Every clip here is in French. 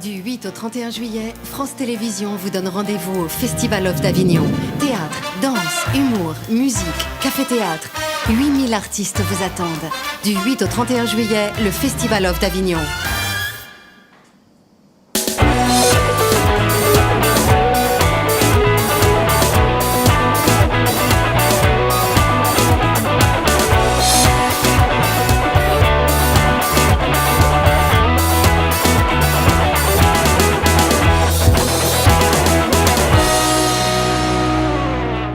Du 8 au 31 juillet, France Télévisions vous donne rendez-vous au Festival of d'Avignon. Théâtre, danse, humour, musique, café-théâtre. 8000 artistes vous attendent. Du 8 au 31 juillet, le Festival of d'Avignon.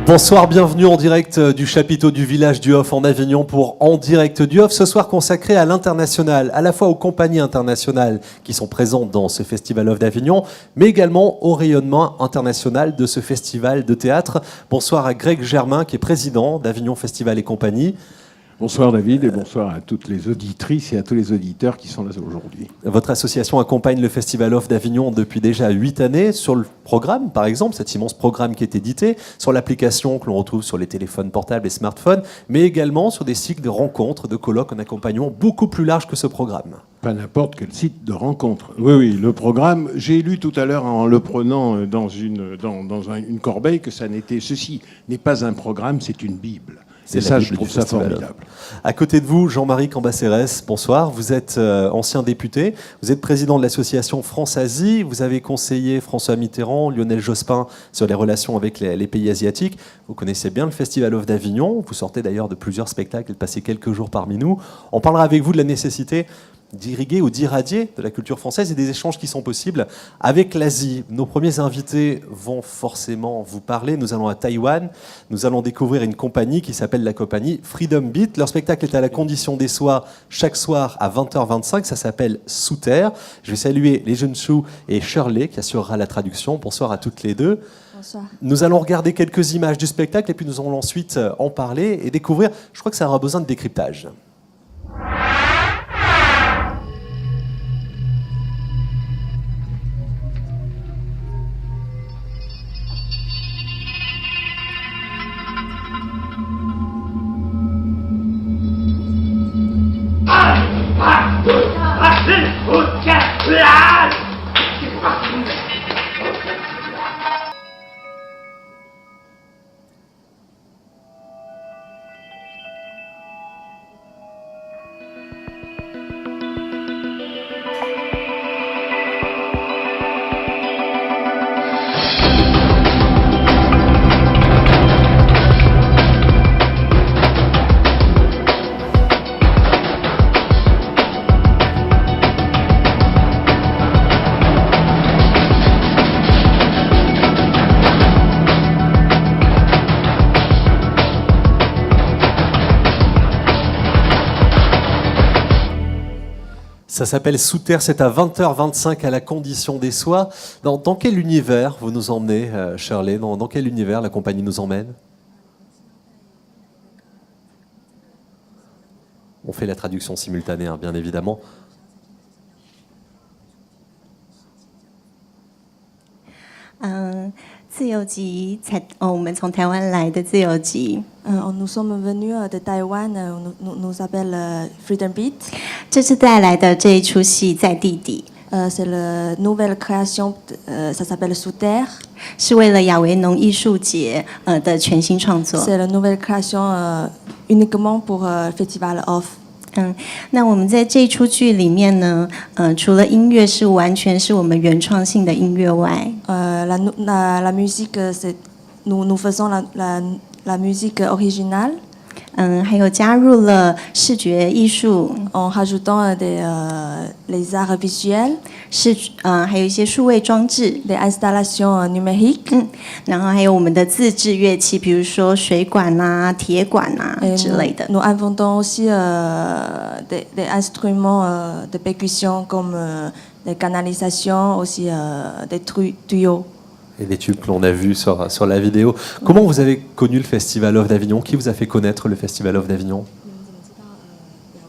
Bonsoir, bienvenue en direct du chapiteau du village du Hof en Avignon pour En direct du Hof, ce soir consacré à l'international, à la fois aux compagnies internationales qui sont présentes dans ce Festival Hof d'Avignon, mais également au rayonnement international de ce festival de théâtre. Bonsoir à Greg Germain qui est président d'Avignon Festival et Compagnie. Bonsoir David et bonsoir à toutes les auditrices et à tous les auditeurs qui sont là aujourd'hui. Votre association accompagne le Festival Hof d'Avignon depuis déjà 8 années sur le programme, par exemple, cet immense programme qui est édité, sur l'application que l'on retrouve sur les téléphones portables et smartphones, mais également sur des cycles de rencontres, de colloques en accompagnement beaucoup plus large que ce programme. Pas n'importe quel site de rencontre. Oui, le programme, j'ai lu tout à l'heure en le prenant dans une corbeille que ceci n'est pas un programme, c'est une Bible. Et ça, je trouve ça formidable. À côté de vous, Jean-Marie Cambacérès, bonsoir. Vous êtes ancien député, vous êtes président de l'association France-Asie, vous avez conseillé François Mitterrand, Lionel Jospin sur les relations avec les pays asiatiques. Vous connaissez bien le Festival Hof d'Avignon, vous sortez d'ailleurs de plusieurs spectacles et de passer quelques jours parmi nous. On parlera avec vous de la nécessité d'irriguer ou d'irradier de la culture française et des échanges qui sont possibles avec l'Asie. Nos premiers invités vont forcément vous parler. Nous allons à Taïwan. Nous allons découvrir une compagnie qui s'appelle la compagnie Freedom Beat. Leur spectacle est à la Condition des Soirs chaque soir à 20h25. Ça s'appelle Sous Terre. Je vais saluer les jeunes choux et Shirley qui assurera la traduction. Bonsoir à toutes les deux. Bonsoir. Nous allons regarder quelques images du spectacle et puis nous allons ensuite en parler et découvrir. Je crois que ça aura besoin de décryptage. Ça s'appelle Sous Terre, c'est à 20h25 à la Condition des Soirs. Dans quel univers vous nous emmenez, Shirley ? Dans quel univers la compagnie nous emmène ? On fait la traduction simultanée, hein, bien évidemment. 自由集我们从台湾来的自由集。Nous sommes venus de Taïwan, nous appelle Freedom Beat. 这次带来的这一出戏在地底。C'est la nouvelle création, ça s'appelle Sous Terre. 是为了亚维农艺术节的全新创作。C'est la nouvelle création uniquement pour Festival Hof. 那我们在这一出剧里面呢，除了音乐是完全是我们原创性的音乐外，la musique, c'est nous faisons la musique originale. 还有加入了视觉艺术 en rajoutant les arts visuels. 还有一些数位装置 des installations numériques. 然后还有我们的自制乐器，比如说水管啊、铁管啊之类的。Nous inventons aussi des instruments de percussion comme des canalisations, aussi des tuyaux. Et des tubes que l'on a vus sur la vidéo. Comment vous avez connu le Festival Hof d'Avignon ? Qui vous a fait connaître le Festival Hof d'Avignon ?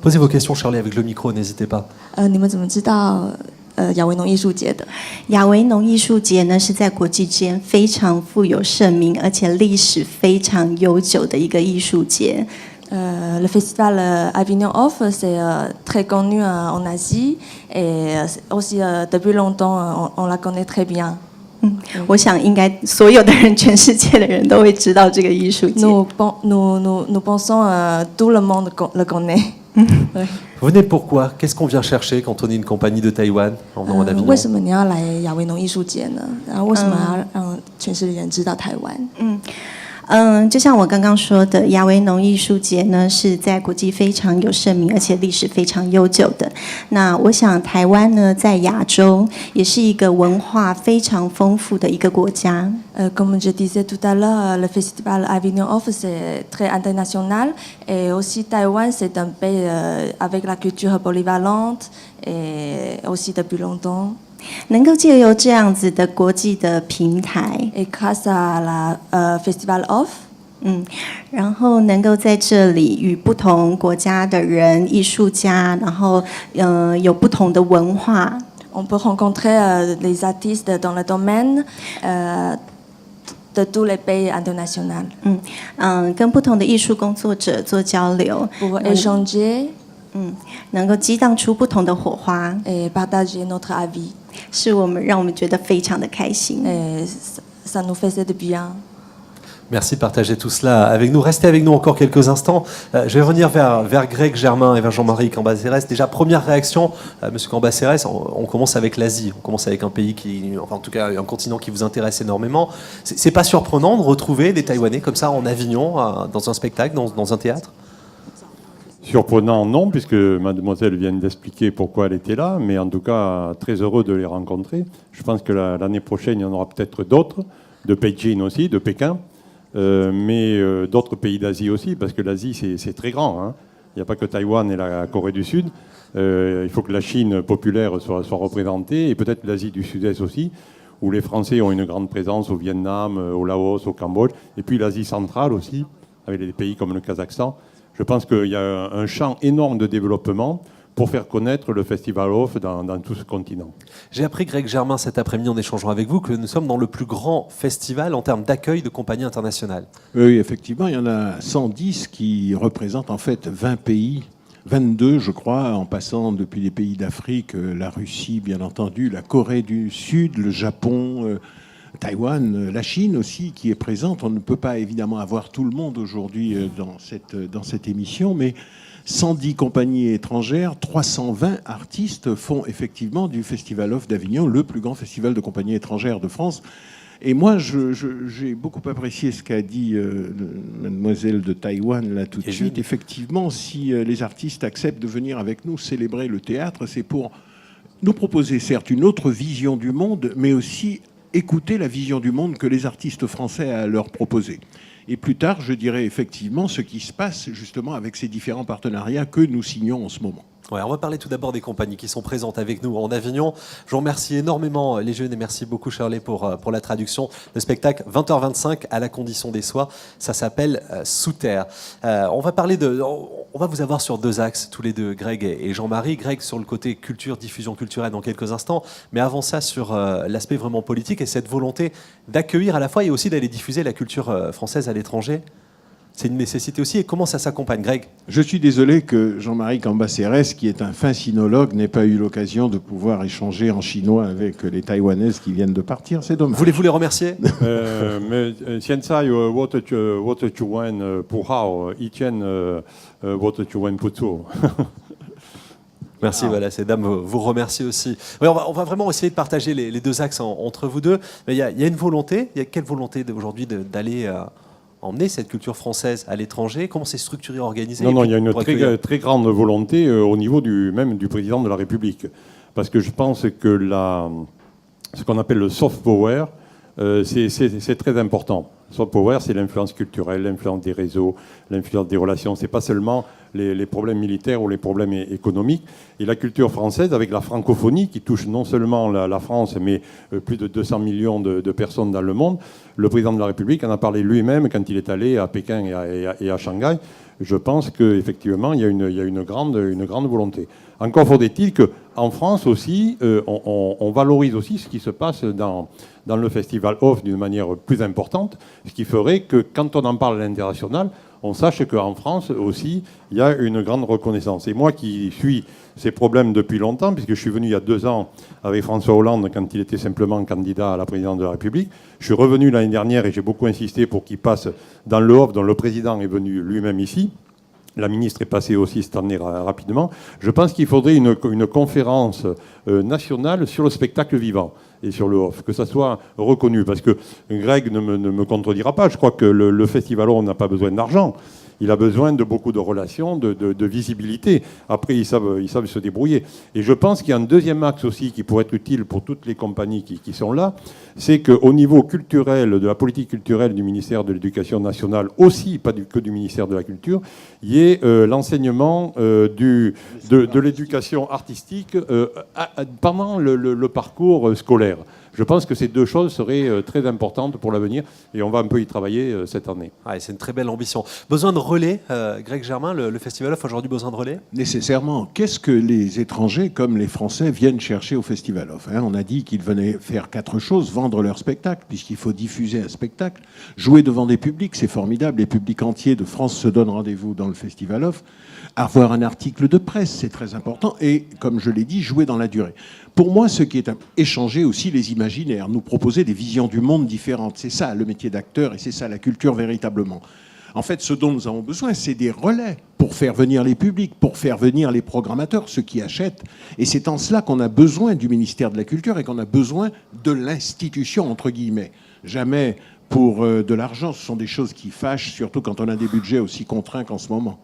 Posez vos questions, Shirley, avec le micro, n'hésitez pas. 你们怎么知道亚维农艺术节的？亚维农艺术节呢，是在国际间非常富有盛名，而且历史非常悠久的一个艺术节。Le festival Avignon Off, c'est très connu en Asie et aussi depuis longtemps, on la connaît très bien. 我想应该所有的人，全世界的人都会知道这个艺术节。Nous pensons tout le monde le connaît. Vous venez pourquoi? Qu'est-ce qu'on vient chercher quand on est une compagnie de Taïwan en venant en Avignon? 为什么你要来亚维农艺术节呢？然后为什么要让全世界人知道台湾？就像我刚刚说的，亚维农艺术节呢是在国际非常有盛名，而且历史非常悠久的。那我想台湾呢，在亚洲也是一个文化非常丰富的一个国家。Comme je disais tout à l'heure, le festival Avignon Off c'est très international et aussi Taïwan c'est un pays avec la culture polyvalente et aussi depuis longtemps. 能够借由这样子的国际的平台 Et grâce à la Festival Off, 然后能够在这里与不同国家的人、艺术家，然后有不同的文化。on peut rencontrer les artistes dans le domaine de tous les pays internationaux. 跟不同的艺术工作者做交流 Pour échanger 能够激荡出不同的火花， et partager notre avis. 让我们觉得非常的开心。 Et ça nous faisait de bien. Merci de partager tout cela avec nous. Restez avec nous encore quelques instants. Je vais revenir vers Greg Germain et vers Jean-Marie Cambacérès. Déjà, première réaction, Monsieur Cambacérès, on commence avec l'Asie. On commence avec un pays enfin en tout cas un continent qui vous intéresse énormément. C'est pas surprenant de retrouver des Taïwanais comme ça en Avignon, dans un spectacle, dans un théâtre? Surprenant, non, puisque mademoiselle vient d'expliquer pourquoi elle était là, mais en tout cas, très heureux de les rencontrer. Je pense que l'année prochaine, il y en aura peut-être d'autres, de Beijing aussi, de Pékin, mais d'autres pays d'Asie aussi, parce que l'Asie, c'est très grand. Hein. Il n'y a pas que Taïwan et la Corée du Sud. Il faut que la Chine populaire soit représentée, et peut-être l'Asie du Sud-Est aussi, où les Français ont une grande présence au Vietnam, au Laos, au Cambodge, et puis l'Asie centrale aussi, avec des pays comme le Kazakhstan. Je pense qu'il y a un champ énorme de développement pour faire connaître le Festival Off dans tout ce continent. J'ai appris, Greg Germain, cet après-midi en échangeant avec vous, que nous sommes dans le plus grand festival en termes d'accueil de compagnies internationales. Oui, effectivement, il y en a 110 qui représentent en fait 20 pays, 22 je crois, en passant depuis les pays d'Afrique, la Russie bien entendu, la Corée du Sud, le Japon, Taïwan, la Chine aussi qui est présente. On ne peut pas évidemment avoir tout le monde aujourd'hui dans cette émission, mais 110 compagnies étrangères, 320 artistes font effectivement du Festival Off d'Avignon le plus grand festival de compagnies étrangères de France. Et moi, j'ai beaucoup apprécié ce qu'a dit mademoiselle de Taïwan là tout de suite. Effectivement, si les artistes acceptent de venir avec nous célébrer le théâtre, c'est pour nous proposer certes une autre vision du monde, mais aussi écouter la vision du monde que les artistes français à leur proposer. Et plus tard, je dirais effectivement ce qui se passe justement avec ces différents partenariats que nous signons en ce moment. Ouais, on va parler tout d'abord des compagnies qui sont présentes avec nous en Avignon. Je vous remercie énormément les jeunes et merci beaucoup Shirley pour la traduction. Le spectacle 20h25 à la condition des soies, ça s'appelle Sous terre. On va vous avoir sur deux axes tous les deux, Greg et Jean-Marie. Greg sur le côté culture, diffusion culturelle dans quelques instants, mais avant ça sur l'aspect vraiment politique et cette volonté d'accueillir à la fois et aussi d'aller diffuser la culture française à l'étranger. C'est une nécessité aussi. Et comment ça s'accompagne, Greg? Je suis désolé que Jean-Marie Cambacérès, qui est un fin sinologue, n'ait pas eu l'occasion de pouvoir échanger en chinois avec les Taïwanaises qui viennent de partir. C'est dommage. Voulez-vous les remercier? Merci, voilà, ces dames vous remercient aussi. Oui, on va vraiment essayer de partager les deux axes entre vous deux. Mais il y a une volonté. Il y a quelle volonté aujourd'hui d'aller emmener cette culture française à l'étranger? Comment c'est structuré, organisé? Non, il y a une très grande volonté au niveau même du président de la République. Parce que je pense que ce qu'on appelle le soft power, c'est très important. Le soft power, c'est l'influence culturelle, l'influence des réseaux, l'influence des relations. C'est pas seulement les problèmes militaires ou les problèmes économiques. Et la culture française, avec la francophonie, qui touche non seulement la France, mais plus de 200 millions de personnes dans le monde, le président de la République en a parlé lui-même quand il est allé à Pékin et à Shanghai. Je pense qu'effectivement, il y a une grande volonté. Encore faudrait-il qu'en France aussi, on valorise aussi ce qui se passe dans le Festival Off d'une manière plus importante, ce qui ferait que quand on en parle à l'international, on sache qu'en France aussi, il y a une grande reconnaissance. Et moi qui suis ces problèmes depuis longtemps, puisque je suis venu il y a 2 ans avec François Hollande quand il était simplement candidat à la présidence de la République, je suis revenu l'année dernière et j'ai beaucoup insisté pour qu'il passe dans le Haut, dont le président est venu lui-même ici. La ministre est passée aussi cette année rapidement. Je pense qu'il faudrait une conférence nationale sur le spectacle vivant et sur le off, que ça soit reconnu. Parce que Greg ne me contredira pas. Je crois que le Festival n'a pas besoin d'argent. Il a besoin de beaucoup de relations, de visibilité. Après, ils savent se débrouiller. Et je pense qu'il y a un deuxième axe aussi qui pourrait être utile pour toutes les compagnies qui sont là, c'est qu'au niveau culturel, de la politique culturelle du ministère de l'Éducation nationale, aussi, pas que du ministère de la Culture, il y ait l'enseignement de l'éducation artistique pendant le parcours scolaire. Je pense que ces 2 choses seraient très importantes pour l'avenir et on va un peu y travailler cette année. Ouais, c'est une très belle ambition. Besoin de relais, Greg Germain, le Festival Off aujourd'hui besoin de relais ? Nécessairement. Qu'est-ce que les étrangers comme les Français viennent chercher au Festival Off ? On a dit qu'ils venaient faire 4 choses. Vendre leur spectacle, puisqu'il faut diffuser un spectacle. Jouer devant des publics, c'est formidable. Les publics entiers de France se donnent rendez-vous dans le Festival Off. Avoir un article de presse, c'est très important. Et, comme je l'ai dit, jouer dans la durée. Pour moi, ce qui est échanger aussi les imaginaires, nous proposer des visions du monde différentes. C'est ça le métier d'acteur et c'est ça la culture véritablement. En fait, ce dont nous avons besoin, c'est des relais pour faire venir les publics, pour faire venir les programmateurs, ceux qui achètent. Et c'est en cela qu'on a besoin du ministère de la Culture et qu'on a besoin de l'institution, entre guillemets. Jamais pour de l'argent. Ce sont des choses qui fâchent, surtout quand on a des budgets aussi contraints qu'en ce moment.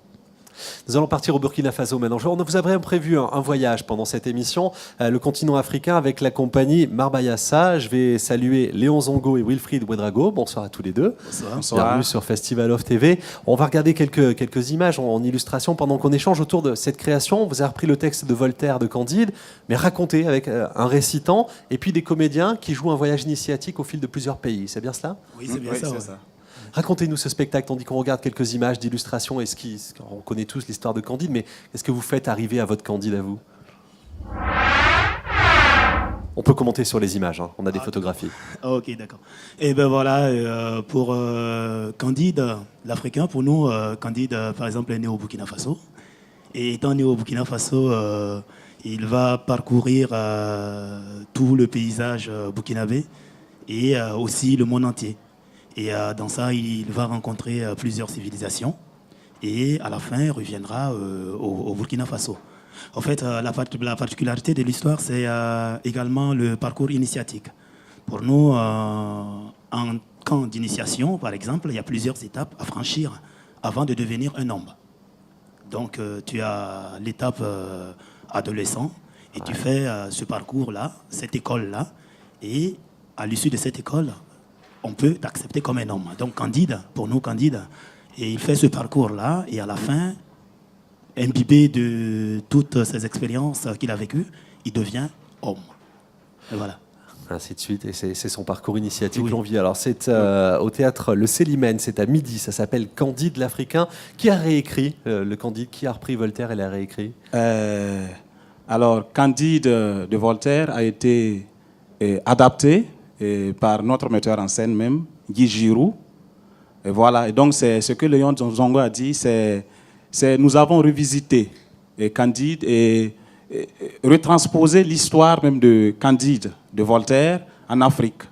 Nous allons partir au Burkina Faso maintenant. On vous avait prévu un voyage pendant cette émission, le continent africain avec la compagnie Marbayassa. Je vais saluer Léon Zongo et Wilfried Ouedraogo. Bonsoir à tous les deux. Bonsoir. Bienvenue sur Festival Off TV. On va regarder quelques images en illustration pendant qu'on échange autour de cette création. Vous avez repris le texte de Voltaire de Candide, mais raconté avec un récitant et puis des comédiens qui jouent un voyage initiatique au fil de plusieurs pays. C'est bien cela ? Oui, c'est bien ça. Racontez-nous ce spectacle, tandis qu'on regarde quelques images d'illustration. On connaît tous l'histoire de Candide, mais qu'est-ce que vous faites arriver à votre Candide à vous ? On peut commenter sur les images, on a des photographies. Ok, d'accord. Et ben voilà, pour Candide, l'Africain, pour nous, Candide, par exemple, est né au Burkina Faso. Et étant né au Burkina Faso, il va parcourir tout le paysage burkinabé et aussi le monde entier. Et dans ça, il va rencontrer plusieurs civilisations. Et à la fin, il reviendra au Burkina Faso. En fait, la particularité de l'histoire, c'est également le parcours initiatique. Pour nous, en camp d'initiation, par exemple, il y a plusieurs étapes à franchir avant de devenir un homme. Donc, tu as l'étape adolescent et tu fais ce parcours-là, cette école-là. Et à l'issue de cette école, on peut t'accepter comme un homme. Donc Candide, pour nous Candide, et il fait ce parcours-là et à la fin, imbibé de toutes ces expériences qu'il a vécues, il devient homme. Et voilà. Ainsi de suite, et c'est son parcours initiatique l'on vit. Alors c'est au théâtre Le Célimène, c'est à midi, ça s'appelle Candide l'Africain. Qui a réécrit le Candide ? Qui a repris Voltaire et l'a réécrit ? Alors Candide de Voltaire a été adapté par notre metteur en scène même, Guy Giroux. Et voilà, et donc c'est ce que Léon Zongo a dit, nous avons revisité Candide et retransposé l'histoire même de Candide, de Voltaire, en Afrique.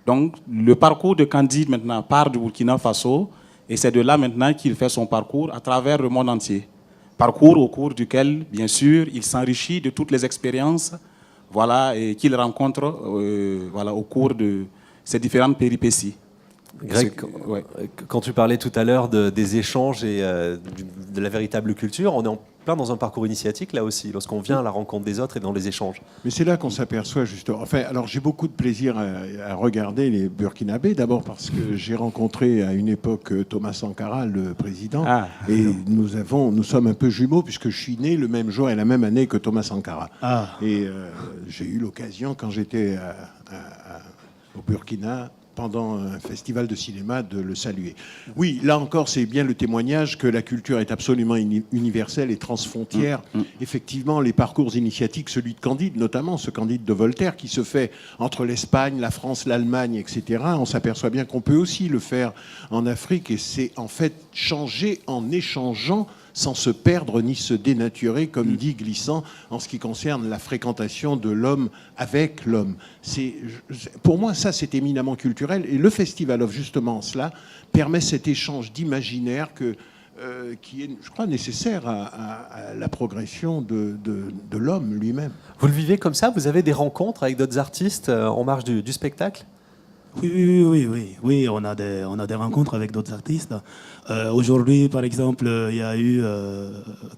Donc le parcours de Candide maintenant part du Burkina Faso et c'est de là maintenant qu'il fait son parcours à travers le monde entier. Parcours au cours duquel, bien sûr, il s'enrichit de toutes les expériences et qu'il rencontre au cours de ces différentes péripéties. Greg, quand tu parlais tout à l'heure des échanges et de la véritable culture, on est en plein dans un parcours initiatique là aussi, lorsqu'on vient à la rencontre des autres et dans les échanges. Mais c'est là qu'on s'aperçoit justement. Enfin, alors j'ai beaucoup de plaisir à regarder les Burkinabés, d'abord parce que j'ai rencontré à une époque Thomas Sankara, le président, et nous sommes un peu jumeaux puisque je suis né le même jour et la même année que Thomas Sankara. Et j'ai eu l'occasion, quand j'étais au Burkina, pendant un festival de cinéma, de le saluer. Oui, là encore, c'est bien le témoignage que la culture est absolument universelle et transfrontière. Effectivement, les parcours initiatiques, celui de Candide, notamment ce Candide de Voltaire, qui se fait entre l'Espagne, la France, l'Allemagne, etc., on s'aperçoit bien qu'on peut aussi le faire en Afrique, et c'est en fait changer en échangeant sans se perdre ni se dénaturer, comme dit Glissant, en ce qui concerne la fréquentation de l'homme avec l'homme. Pour moi, ça, c'est éminemment culturel. Et le Festival of, justement, en cela, permet cet échange d'imaginaire qui est, je crois, nécessaire à la progression de l'homme lui-même. Vous le vivez comme ça? Vous avez des rencontres avec d'autres artistes en marge du spectacle? Oui, on a des rencontres avec d'autres artistes. Aujourd'hui, par exemple, il y a eu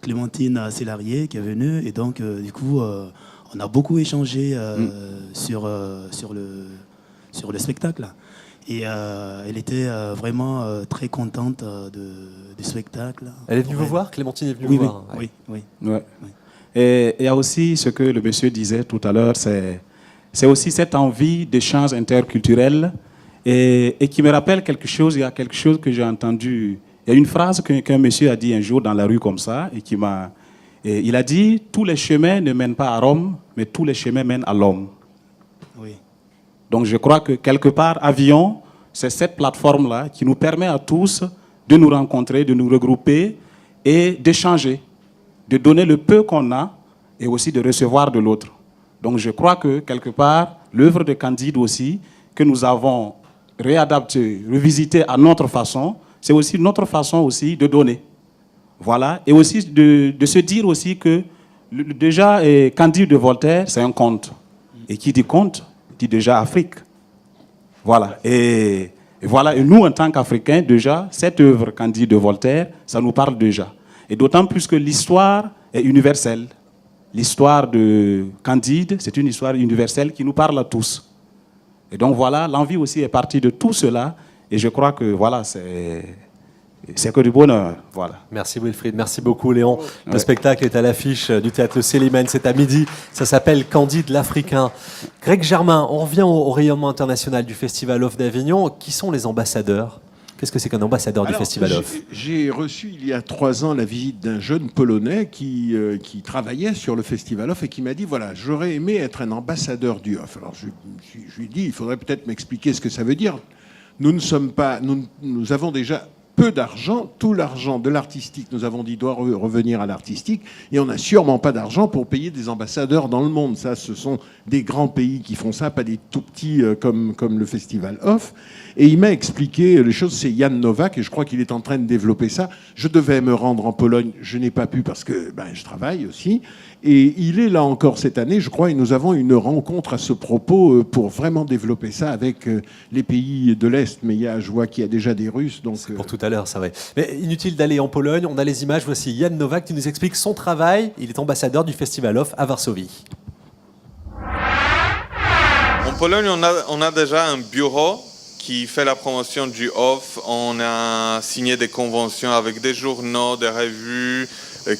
Clémentine Célarier qui est venue, et donc du coup, on a beaucoup échangé sur le spectacle. Et elle était vraiment très contente du spectacle. Elle est venue vous voir? Clémentine est venue vous voir? Oui. Ouais. Et il y a aussi ce que le monsieur disait tout à l'heure, c'est aussi cette envie d'échange interculturel et qui me rappelle quelque chose. Il y a quelque chose que j'ai entendu. Il y a une phrase qu'un monsieur a dit un jour dans la rue comme ça et il a dit « Tous les chemins ne mènent pas à Rome, mais tous les chemins mènent à l'homme ». Oui. Donc je crois que quelque part, Avion, c'est cette plateforme-là qui nous permet à tous de nous rencontrer, de nous regrouper et d'échanger, de donner le peu qu'on a et aussi de recevoir de l'autre. Donc je crois que, quelque part, l'œuvre de Candide aussi, que nous avons réadaptée, revisitée à notre façon, c'est aussi notre façon aussi de donner. Voilà. Et aussi de se dire aussi que, déjà, Candide de Voltaire, c'est un conte. Et qui dit conte, dit déjà Afrique. Voilà. Et voilà. Et nous, en tant qu'Africains, déjà, cette œuvre Candide de Voltaire, ça nous parle déjà. Et d'autant plus que l'histoire est universelle. L'histoire de Candide, c'est une histoire universelle qui nous parle à tous. Et donc voilà, l'envie aussi est partie de tout cela. Et je crois que voilà, c'est que du bonheur. Voilà. Merci Wilfried, merci beaucoup Léon. Le spectacle est à l'affiche du théâtre Le Célimène, c'est à midi. Ça s'appelle Candide l'Africain. Greg Germain, on revient au rayonnement international du Festival of d'Avignon. Qui sont les ambassadeurs? Qu'est-ce que c'est qu'un ambassadeur du Festival of? J'ai reçu il y a 3 ans la visite d'un jeune Polonais qui travaillait sur le Festival of et qui m'a dit, voilà, j'aurais aimé être un ambassadeur du off. Alors je lui ai dit, il faudrait peut-être m'expliquer ce que ça veut dire. Nous avons déjà peu d'argent, tout l'argent de l'artistique, nous avons dit, doit revenir à l'artistique, et on n'a sûrement pas d'argent pour payer des ambassadeurs dans le monde. Ça, ce sont des grands pays qui font ça, pas des tout petits comme le Festival Off. Et il m'a expliqué les choses, c'est Jan Nowak, et je crois qu'il est en train de développer ça. Je devais me rendre en Pologne, je n'ai pas pu parce que je travaille aussi. Et il est là encore cette année, je crois, et nous avons une rencontre à ce propos pour vraiment développer ça avec les pays de l'Est. Mais je vois qu'il y a déjà des Russes. Donc, c'est pour tout à l'heure, ça va. Mais inutile d'aller en Pologne, on a les images. Voici Jan Nowak qui nous explique son travail. Il est ambassadeur du Festival Off à Varsovie. En Pologne, on a déjà un bureau qui fait la promotion du off. On a signé des conventions avec des journaux, des revues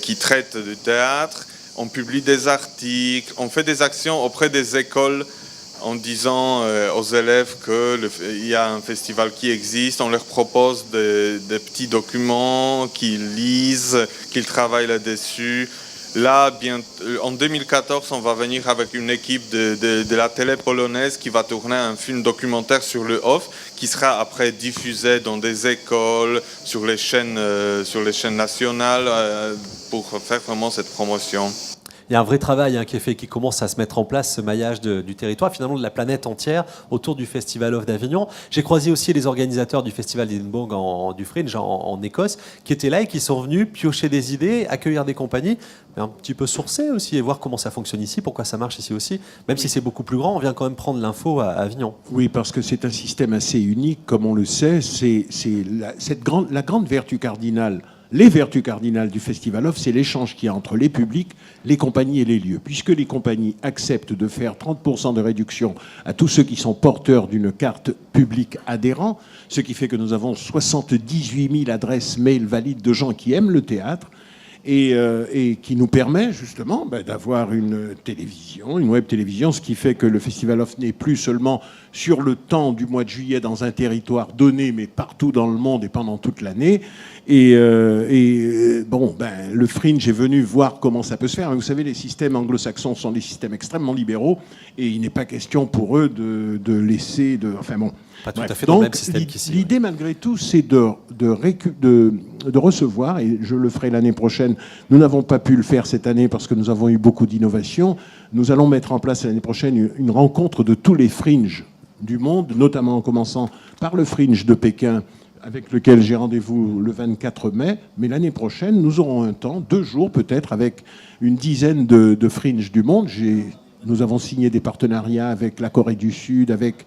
qui traitent du théâtre. On publie des articles, on fait des actions auprès des écoles en disant aux élèves qu'il y a un festival qui existe. On leur propose des petits documents qu'ils lisent, qu'ils travaillent là-dessus. Là, en 2014, on va venir avec une équipe de la télé polonaise qui va tourner un film documentaire sur le off, qui sera après diffusé dans des écoles, sur les chaînes nationales, pour faire vraiment cette promotion. Il y a un vrai travail qui est fait, qui commence à se mettre en place, ce maillage du territoire, finalement de la planète entière, autour du Festival of d'Avignon. J'ai croisé aussi les organisateurs du Festival d'Edinburgh du Fringe en Écosse, qui étaient là et qui sont venus piocher des idées, accueillir des compagnies, mais un petit peu sourcer aussi et voir comment ça fonctionne ici, pourquoi ça marche ici aussi. Même si c'est beaucoup plus grand, on vient quand même prendre l'info à Avignon. Oui, parce que c'est un système assez unique, comme on le sait. C'est la grande vertu cardinale. Les vertus cardinales du Festival Off, c'est l'échange qu'il y a entre les publics, les compagnies et les lieux. Puisque les compagnies acceptent de faire 30% de réduction à tous ceux qui sont porteurs d'une carte publique adhérent, ce qui fait que nous avons 78 000 adresses mail valides de gens qui aiment le théâtre, et qui nous permet justement d'avoir une télévision, une web télévision, ce qui fait que le Festival Off n'est plus seulement sur le temps du mois de juillet dans un territoire donné, mais partout dans le monde et pendant toute l'année. Le Fringe est venu voir comment ça peut se faire. Vous savez, les systèmes anglo-saxons sont des systèmes extrêmement libéraux et il n'est pas question pour eux de laisser... Pas tout à fait dans le même système qu'ici. L'idée, malgré tout, c'est de recevoir, et je le ferai l'année prochaine. Nous n'avons pas pu le faire cette année parce que nous avons eu beaucoup d'innovations. Nous allons mettre en place l'année prochaine une rencontre de tous les fringes du monde, notamment en commençant par le Fringe de Pékin, avec lequel j'ai rendez-vous le 24 mai. Mais l'année prochaine, nous aurons un temps, 2 jours peut-être, avec une dizaine de fringes du monde. Nous avons signé des partenariats avec la Corée du Sud, avec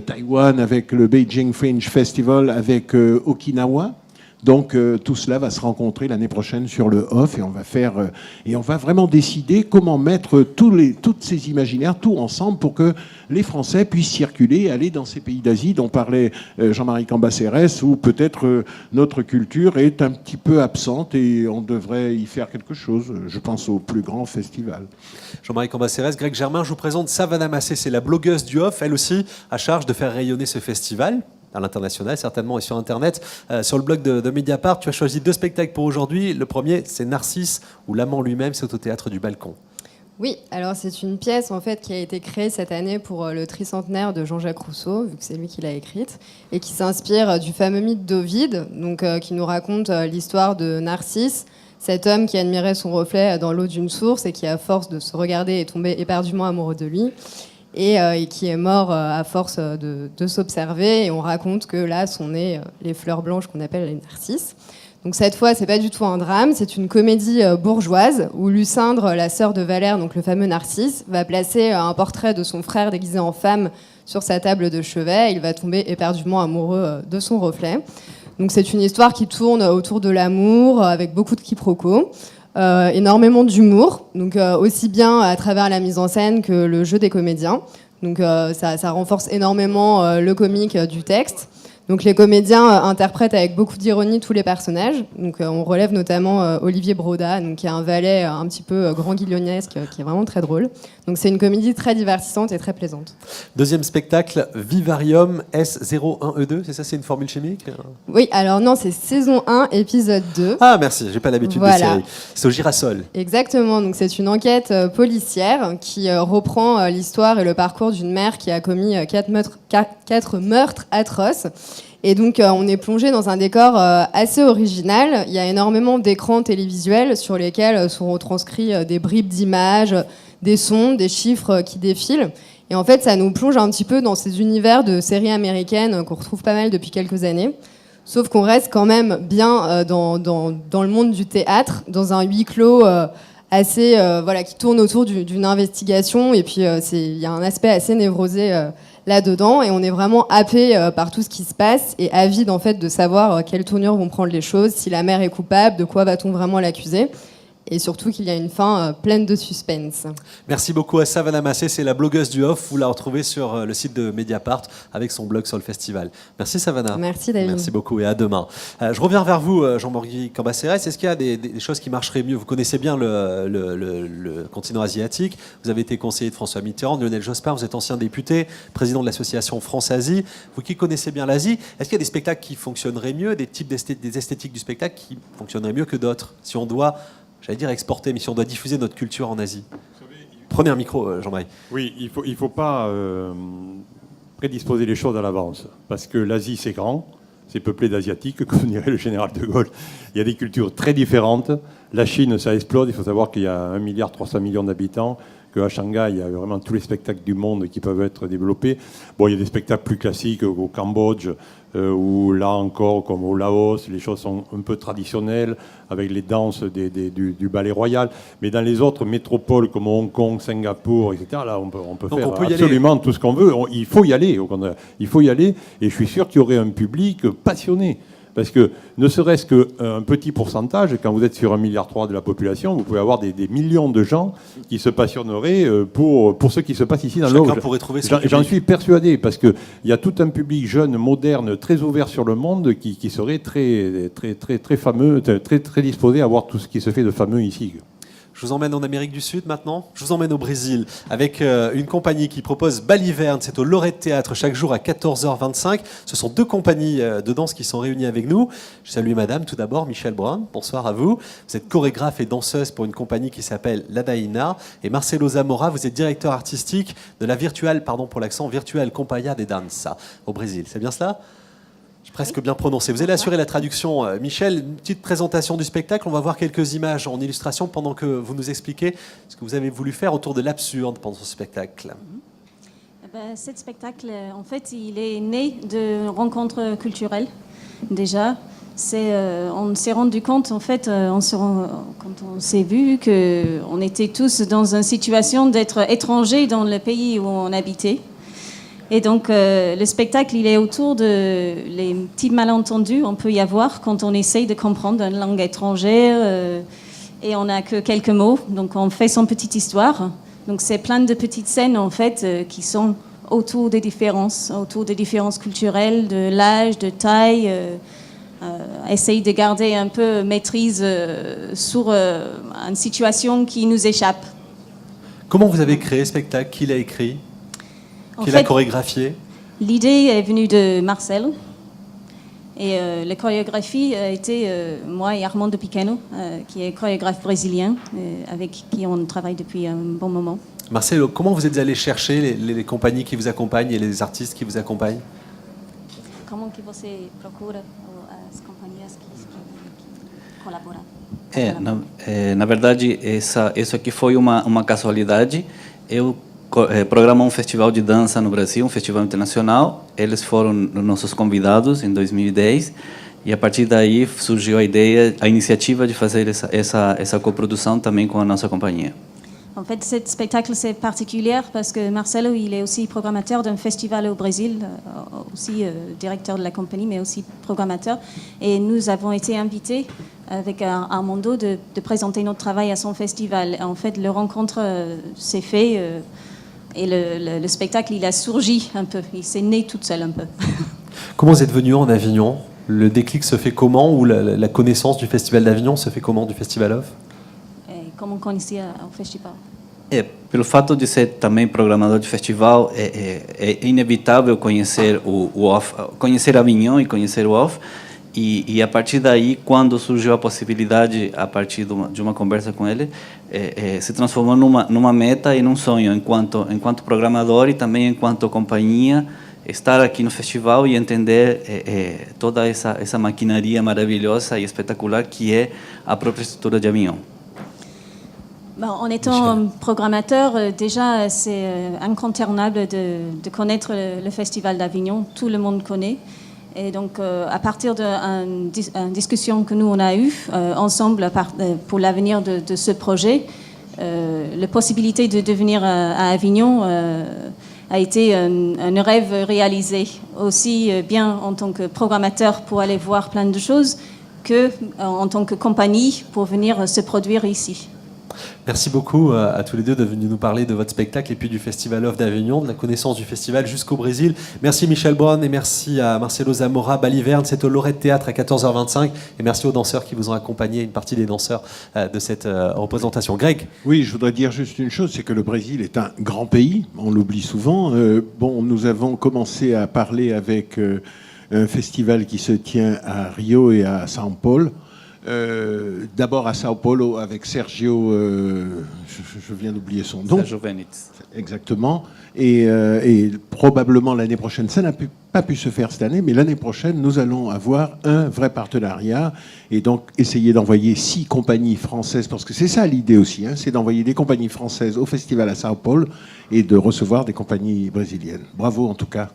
Taïwan, avec le Beijing Fringe Festival, avec Okinawa. Donc tout cela va se rencontrer l'année prochaine sur le Off et on va vraiment décider comment mettre toutes ces imaginaires, tout ensemble pour que les Français puissent circuler et aller dans ces pays d'Asie dont parlait Jean-Marie Cambacérès, où peut-être notre culture est un petit peu absente et on devrait y faire quelque chose. Je pense au plus grand festival. Jean-Marie Cambacérès, Greg Germain, je vous présente Savannah Massé, c'est la blogueuse du Off, elle aussi à charge de faire rayonner ce festival à l'international certainement et sur Internet. Sur le blog de Mediapart, tu as choisi 2 spectacles pour aujourd'hui. Le premier, c'est Narcisse, où l'amant lui-même, c'est au Théâtre du Balcon. Oui, alors c'est une pièce en fait qui a été créée cette année pour le tricentenaire de Jean-Jacques Rousseau, vu que c'est lui qui l'a écrite, et qui s'inspire du fameux mythe d'Ovide, donc qui nous raconte l'histoire de Narcisse, cet homme qui admirait son reflet dans l'eau d'une source et qui, à force de se regarder, est tombé éperdument amoureux de lui. Et qui est mort à force de s'observer. Et on raconte que là sont nées les fleurs blanches qu'on appelle les narcisses. Donc cette fois, c'est pas du tout un drame, c'est une comédie bourgeoise où Lucindre, la sœur de Valère, donc le fameux Narcisse, va placer un portrait de son frère déguisé en femme sur sa table de chevet. Et il va tomber éperdument amoureux de son reflet. Donc c'est une histoire qui tourne autour de l'amour, avec beaucoup de quiproquos. Énormément d'humour, donc aussi bien à travers la mise en scène que le jeu des comédiens. Donc ça renforce énormément le comique du texte. Donc les comédiens interprètent avec beaucoup d'ironie tous les personnages. Donc on relève notamment Olivier Broda, donc qui est un valet un petit peu grand guignolesque, qui est vraiment très drôle. Donc c'est une comédie très divertissante et très plaisante. Deuxième spectacle, Vivarium S01E2, c'est ça, c'est une formule chimique? Oui, alors non, c'est saison 1, épisode 2. Ah merci, j'ai pas l'habitude des séries. C'est au Girasol. Exactement, donc c'est une enquête policière qui reprend l'histoire et le parcours d'une mère qui a commis 4 meurtres atroces. Et donc on est plongé dans un décor assez original. Il y a énormément d'écrans télévisuels sur lesquels sont retranscrits des bribes d'images, des sons, des chiffres qui défilent. Et en fait, ça nous plonge un petit peu dans ces univers de séries américaines qu'on retrouve pas mal depuis quelques années. Sauf qu'on reste quand même bien dans le monde du théâtre, dans un huis clos assez, qui tourne autour d'une investigation. Et puis, il y a un aspect assez névrosé là-dedans. Et on est vraiment happé par tout ce qui se passe et avide en fait de savoir quelle tournure vont prendre les choses, si la mère est coupable, de quoi va-t-on vraiment l'accuser. Et surtout qu'il y a une fin pleine de suspense. Merci beaucoup à Savannah Massé, c'est la blogueuse du Off. Vous la retrouvez sur le site de Mediapart avec son blog sur le festival. Merci Savannah. Merci David. Merci beaucoup et à demain. Je reviens vers vous, Jean-Marie Cambacérès. Est-ce qu'il y a des choses qui marcheraient mieux? Vous connaissez bien le continent asiatique. Vous avez été conseiller de François Mitterrand, de Lionel Jospin. Vous êtes ancien député, président de l'association France-Asie. Vous qui connaissez bien l'Asie, est-ce qu'il y a des spectacles qui fonctionneraient mieux, des types des esthétiques du spectacle qui fonctionneraient mieux que d'autres? Si on doit... J'allais dire exporter, mais si on doit diffuser notre culture en Asie. Prenez un micro, Jean-Marie. Oui, il faut pas prédisposer les choses à l'avance. Parce que l'Asie, c'est grand, c'est peuplé d'Asiatiques, comme dirait le général de Gaulle. Il y a des cultures très différentes. La Chine, ça explose. Il faut savoir qu'il y a 1,3 milliard d'habitants, qu'à Shanghai, il y a vraiment tous les spectacles du monde qui peuvent être développés. Bon, il y a des spectacles plus classiques au Cambodge, où là encore, comme au Laos, les choses sont un peu traditionnelles, avec les danses du ballet royal. Mais dans les autres métropoles comme Hong Kong, Singapour, etc., là, on peut faire absolument tout ce qu'on veut. Il faut y aller, au contraire. Il faut y aller, et je suis sûr qu'il y aurait un public passionné. Parce que ne serait-ce qu'un petit pourcentage, quand vous êtes sur 1,3 milliard de la population, vous pouvez avoir des millions de gens qui se passionneraient pour ce qui se passe ici dans l'Aude. Chacun pourrait trouver son J'en public. suis persuadé, parce qu'il y a tout un public jeune, moderne, très ouvert sur le monde, qui serait très fameux, très disposé à voir tout ce qui se fait de fameux ici. Je vous emmène en Amérique du Sud maintenant. Je vous emmène au Brésil avec une compagnie qui propose Baliverne. C'est au Lorette Théâtre chaque jour à 14h25. Ce sont 2 compagnies de danse qui sont réunies avec nous. Je salue madame tout d'abord, Michelle Brown. Bonsoir à vous. Vous êtes chorégraphe et danseuse pour une compagnie qui s'appelle Ladaina. Et Marcelo Zamora, vous êtes directeur artistique de la Virtual Companhia de Dança au Brésil. C'est bien cela ? J'ai presque bien prononcé. Vous allez assurer la traduction, Michel. Une petite présentation du spectacle. On va voir quelques images en illustration pendant que vous nous expliquez ce que vous avez voulu faire autour de l'absurde pendant ce spectacle. Cet spectacle, en fait, il est né de rencontres culturelles, déjà. On s'est rendu compte, en fait, quand on s'est vu qu'on était tous dans une situation d'être étrangers dans le pays où on habitait. Et donc, le spectacle, il est autour de les petits malentendus on peut y avoir quand on essaye de comprendre une langue étrangère et on n'a que quelques mots. Donc, on fait son petite histoire. Donc, c'est plein de petites scènes, en fait, qui sont autour des différences culturelles, de l'âge, de taille. Essaye de garder un peu maîtrise sur une situation qui nous échappe. Comment vous avez créé ce spectacle? Qui l'a écrit? Qui l'a chorégraphié? L'idée est venue de Marcel. Et la chorégraphie a été moi et Armando Pequeno, qui est chorégraphe brésilien, avec qui on travaille depuis un bon moment. Marcelo, comment vous êtes allé chercher les compagnies qui vous accompagnent et les artistes qui vous accompagnent? Como que você procura as companhias que colaboram? Na verdade, isso aqui foi uma casualidade. Eu programou festival de dança no Brasil, festival internacional. Eles foram nossos convidados em 2010 e a partir daí surgiu a initiative de fazer essa coprodução também com a nossa companhia. En fait, ce spectacle, c'est particulier parce que Marcelo, il est aussi programmateur d'un festival au Brésil, aussi directeur de la compagnie, mais aussi programmateur. Et nous avons été invités avec Armando de présenter notre travail à son festival. En fait, la rencontre s'est faite et le spectacle, il a surgi un peu. Il s'est né tout seul un peu. Comment vous êtes venu en Avignon? Le déclic se fait comment? Ou la connaissance du Festival d'Avignon se fait comment, du Festival Off? Como conhecia o festival? Pelo fato de ser também programador de festival, é inevitável conhecer o Off, conhecer Avignon e conhecer o Off. E a partir daí, quando surgiu a possibilidade, a partir de uma conversa com ele, se transformou numa meta e num sonho, enquanto programador e também enquanto companhia, estar aqui no festival e entender toda essa maquinaria maravilhosa e espetacular que é a própria estrutura de Avignon. En étant programmateur, déjà, c'est incontournable de connaître le Festival d'Avignon. Tout le monde connaît. Et donc, à partir d'une discussion que nous, on a eue ensemble pour l'avenir de ce projet, la possibilité de venir à Avignon a été un rêve réalisé. Aussi bien en tant que programmateur pour aller voir plein de choses qu'en tant que compagnie pour venir se produire ici. Merci beaucoup à tous les deux de venir nous parler de votre spectacle et puis du Festival Off d'Avignon, de la connaissance du festival jusqu'au Brésil. Merci Michel Brown et merci à Marcelo Zamora. Baliverne, c'est au Lorette Théâtre à 14h25. Et merci aux danseurs qui vous ont accompagné, une partie des danseurs de cette représentation. Greg? Oui, je voudrais dire juste une chose, c'est que le Brésil est un grand pays, on l'oublie souvent. Nous avons commencé à parler avec un festival qui se tient à Rio et à São Paulo. D'abord à Sao Paulo avec Sergio, je viens d'oublier son nom. Sergio Venitz. Exactement. Et probablement l'année prochaine, ça n'a pas pu se faire cette année, mais l'année prochaine, nous allons avoir un vrai partenariat et donc essayer d'envoyer 6 compagnies françaises, parce que c'est ça l'idée aussi, c'est d'envoyer des compagnies françaises au festival à Sao Paulo et de recevoir des compagnies brésiliennes. Bravo en tout cas.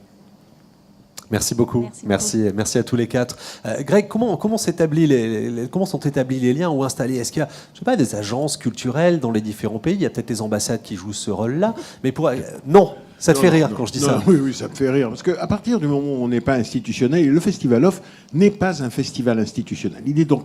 Merci beaucoup. Merci à tous les 4. Greg, comment sont établis les liens ou installés? Est-ce qu'il y a, je sais pas, des agences culturelles dans les différents pays? Il y a peut-être les ambassades qui jouent ce rôle-là, mais non. Ça te fait rire quand je dis ça? Oui, ça me fait rire. Parce qu'à partir du moment où on n'est pas institutionnel, le Festival Off n'est pas un festival institutionnel. Il est donc,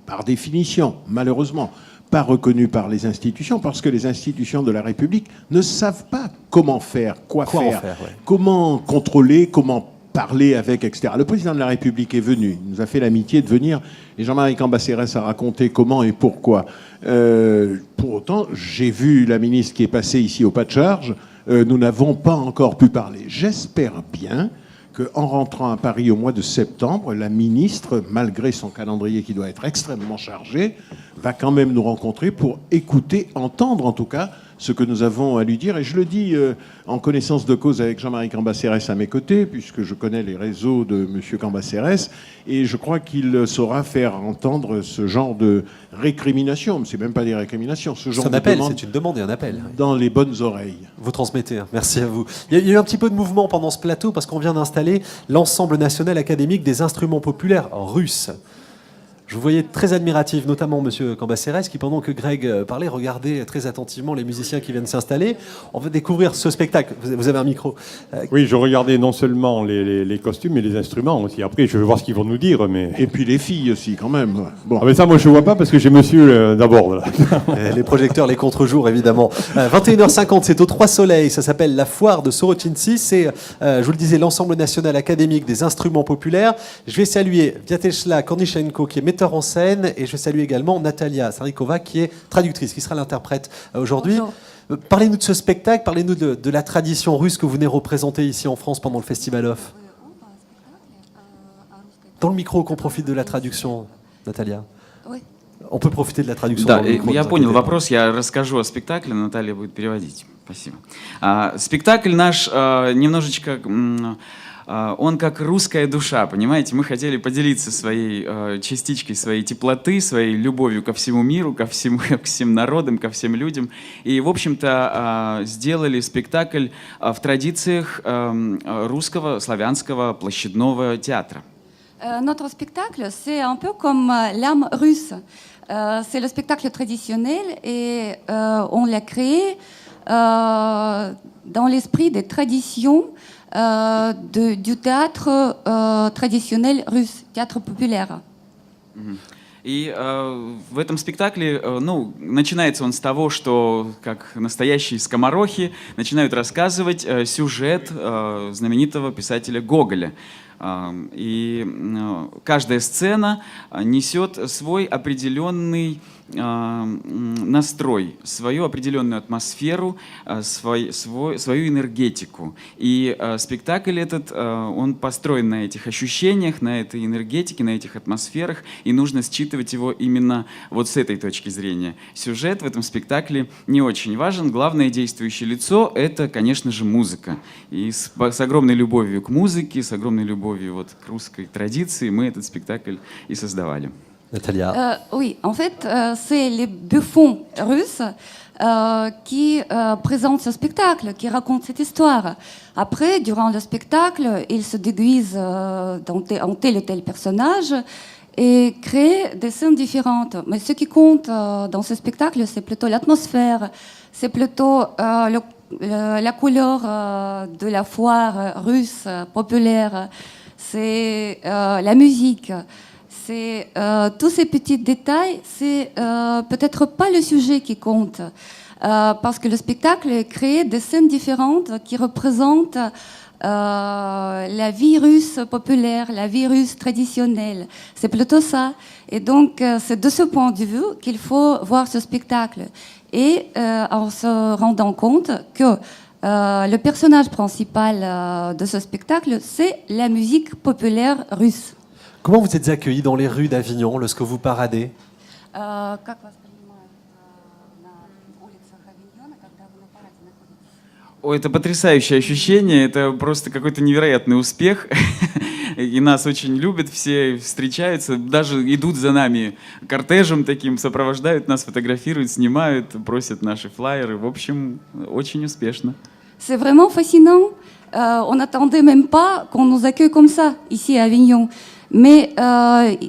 par définition, malheureusement, pas reconnu par les institutions, parce que les institutions de la République ne savent pas comment faire, quoi faire, comment contrôler, comment parler avec, etc. Le président de la République est venu, il nous a fait l'amitié de venir, et Jean-Marie Cambacérès a raconté comment et pourquoi. Pour autant, j'ai vu la ministre qui est passée ici au pas de charge, nous n'avons pas encore pu parler. J'espère bien qu'en rentrant à Paris au mois de septembre, la ministre, malgré son calendrier qui doit être extrêmement chargé, va quand même nous rencontrer pour écouter, entendre en tout cas, ce que nous avons à lui dire. Et je le dis en connaissance de cause avec Jean-Marie Cambacérès à mes côtés, puisque je connais les réseaux de M. Cambacérès, et je crois qu'il saura faire entendre ce genre de récrimination, mais c'est même pas des récriminations, ce genre c'est un appel, demande, c'est une demande et un appel. Dans les bonnes oreilles. Vous transmettez, hein. Merci à vous. Il y a eu un petit peu de mouvement pendant ce plateau, parce qu'on vient d'installer l'Ensemble national académique des instruments populaires russes. Je vous voyais très admiratif, notamment M. Cambacérès, qui, pendant que Greg parlait, regardait très attentivement les musiciens qui viennent s'installer. On va découvrir ce spectacle. Vous avez un micro. Oui, je regardais non seulement les costumes, mais les instruments aussi. Après, je vais voir ce qu'ils vont nous dire. Mais... Et puis les filles aussi, quand même. Bon. Ah mais ça, moi, je ne vois pas parce que j'ai monsieur d'abord. Les projecteurs, les contre-jours, évidemment. 21h50, c'est au Trois Soleils. Ça s'appelle la foire de Sorochintsy. C'est, je vous le disais, l'Ensemble national académique des instruments populaires. Je vais saluer Vyateshla Kornichenko, qui est metteur en scène, et je salue également Natalia Sarikova, qui est traductrice, qui sera l'interprète aujourd'hui. Parlez-nous de ce spectacle, parlez-nous de la tradition russe que vous venez représenter ici en France pendant le Festival Off. Dans le micro, qu'on profite de la traduction, Natalia. Oui. On peut profiter de la traduction. Да, я понял вопрос, я расскажу о спектакле, Наталья будет переводить. Спасибо. Спектакль наш немножечко... Он как русская душа, понимаете? Мы хотели поделиться своей частичкой своей теплоты, своей любовью ко всему миру, ко всем народам, ко всем людям. И, в общем-то, сделали спектакль в традициях русского, славянского, площадного театра. Notre spectacle, c'est un peu comme l'âme russe. C'est le spectacle traditionnel et on l'a créé dans l'esprit des traditions du théâtre traditionnel russe, théâtre populaire. И в этом спектакле, начинается он с того, что, как настоящие скоморохи, начинают рассказывать сюжет знаменитого писателя Гоголя. И каждая сцена несет свой определенный настрой, свою определенную атмосферу, свою энергетику. И спектакль этот, он построен на этих ощущениях, на этой энергетике, на этих атмосферах, и нужно считывать его именно вот с этой точки зрения. Сюжет в этом спектакле не очень важен. Главное действующее лицо — это, конечно же, музыка. И с огромной любовью к музыке, с огромной любовью вот к русской традиции мы этот спектакль и создавали. Natalia. Oui, en fait, c'est les Buffons russes qui présentent ce spectacle, qui racontent cette histoire. Après, durant le spectacle, ils se déguisent en tel ou tel personnage et créent des scènes différentes. Mais ce qui compte dans ce spectacle, c'est plutôt l'atmosphère, c'est plutôt la couleur de la foire russe populaire, c'est la musique. C'est tous ces petits détails, c'est peut-être pas le sujet qui compte, parce que le spectacle est créé des scènes différentes qui représentent la vie russe populaire, la vie russe traditionnelle. C'est plutôt ça. Et donc, c'est de ce point de vue qu'il faut voir ce spectacle. Et en se rendant compte que le personnage principal de ce spectacle, c'est la musique populaire russe. Comment vous êtes accueillis dans les rues d'Avignon lorsque vous paradez? Ой, это потрясающее ощущение, это просто какой-то невероятный успех. И нас очень любят, все встречаются, даже идут за нами кортежем таким, сопровождают нас, фотографируют, снимают, просят наши флаеры. В общем, очень успешно. C'est vraiment fascinant. On n'attendait même pas qu'on nous accueille comme ça, ici à Avignon. Mais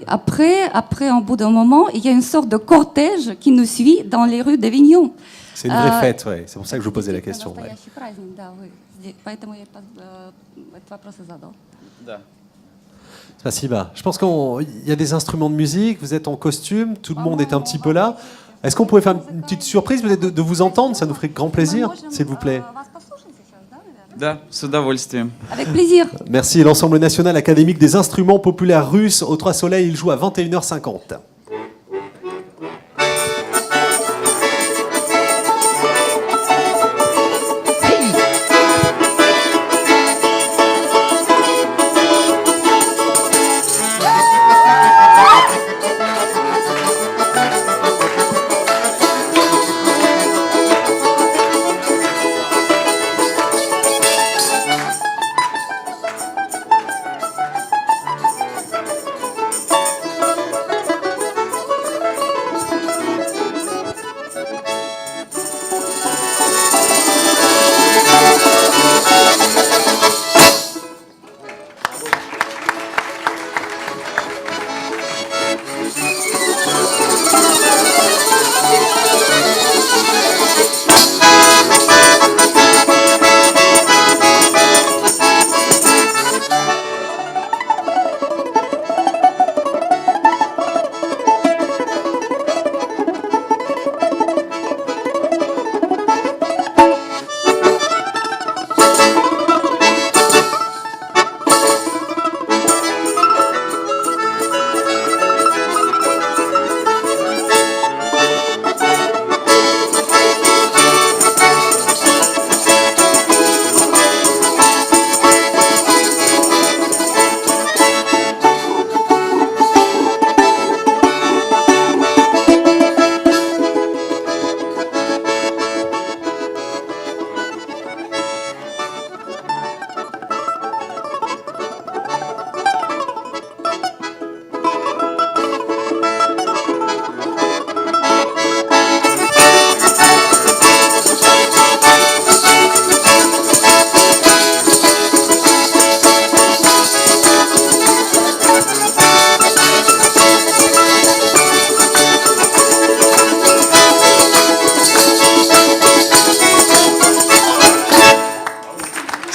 après, en bout d'un moment, il y a une sorte de cortège qui nous suit dans les rues d'Avignon. C'est une vraie fête, ouais. C'est pour ça que je vous posais la question. Ouais. Spasiba. Je pense qu'il y a des instruments de musique, vous êtes en costume, tout le monde est un petit peu là. Est-ce qu'on pouvait faire une petite surprise peut-être de vous entendre? Ça nous ferait grand plaisir, s'il vous plaît. Да, с удовольствием. Avec plaisir. Merci. L'Ensemble national académique des instruments populaires russes au Trois Soleils, il joue à 21h50.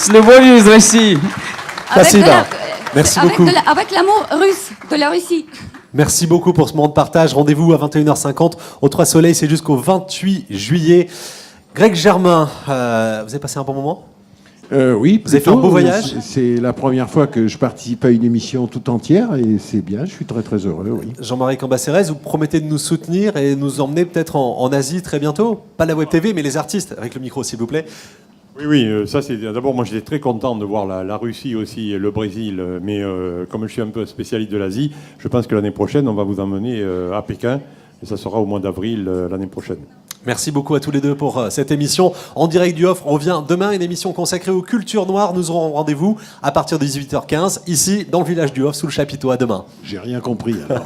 С любовью из России. Spasiba. Merci beaucoup. Avec l'amour russe de la Russie. Merci beaucoup pour ce moment de partage. Rendez-vous à 21h50 au Trois Soleils, c'est jusqu'au 28 juillet. Greg Germain, vous avez passé un bon moment? Oui. Vous avez fait un beau voyage? C'est la première fois que je participe à une émission tout entière et c'est bien, je suis très très heureux, oui. Jean-Marie Cambacérès, vous promettez de nous soutenir et nous emmener peut-être en Asie très bientôt? Pas la Web TV, mais les artistes, avec le micro s'il vous plaît. Oui, ça c'est d'abord moi j'étais très content de voir la Russie aussi et le Brésil, mais comme je suis un peu spécialiste de l'Asie, je pense que l'année prochaine on va vous emmener à Pékin et ça sera au mois d'avril l'année prochaine. Merci beaucoup à tous les deux pour cette émission en direct du Off. On revient demain, une émission consacrée aux cultures noires. Nous aurons rendez-vous à partir de 18h15 ici dans le village du Off sous le chapiteau. À demain. J'ai rien compris alors.